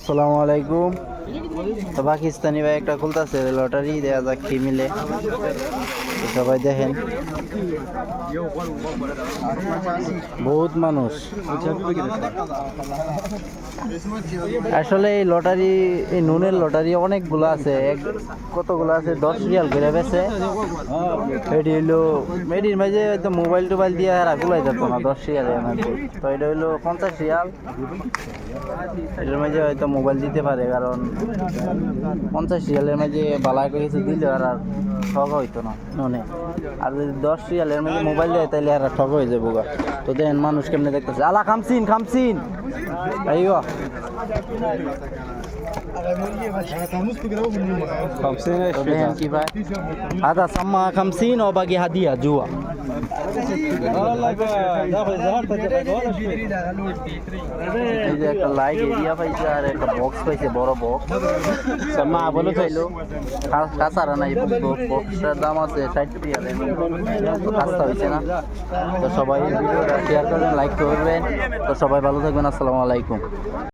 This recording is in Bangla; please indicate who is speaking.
Speaker 1: আসসালামু আলাইকুম। তো পাকিস্তানি ভাই একটা খুলতেছে লটারি, দেয়া যাক কি মিলে। তো সবাই দেখেন, বহুত মানুষ। আসলে এই লটারি, এই নুনের লটারি অনেকগুলো আছে। কতগুলো আছে, 10 রিয়াল করে বেছে। এটি হইলো এটির মাঝে হয়তো মোবাইল টোবাইল দিয়ে আর গুলাই যেত না 10 রিয়ালের মধ্যে। তো এটা হইলো 50 রিয়াল। এটার মাঝে হয়তো মোবাইল দিতে পারে, কারণ 50 রিয়ালের মাঝে বালা করে কিছু দিলে আর ঠগ হইতো না নুনে। আর যদি 10 রিয়ালের মধ্যে মোবাইল দেয় তাহলে আর ঠগ হয়ে যাবো গা। তো দেখেন মানুষ কেমনে দেখতেছে। আলা খামসিন খামসিন আইও هذا سمى 50 وباقي هدية جوا এই যে একটা লাইট এরিয়া পাইছে আর একটা বক্স পাইছে, বড় বক্স। মা বলে চাইলো কাঁচারা নাই, বক্সটার দাম আছে 60 রিয়ালের। কাজটা হয়েছে না। তো সবাই ভিডিওটা শেয়ার করবেন, লাইক করবেন। তো সবাই ভালো থাকবেন। আসসালামু আলাইকুম।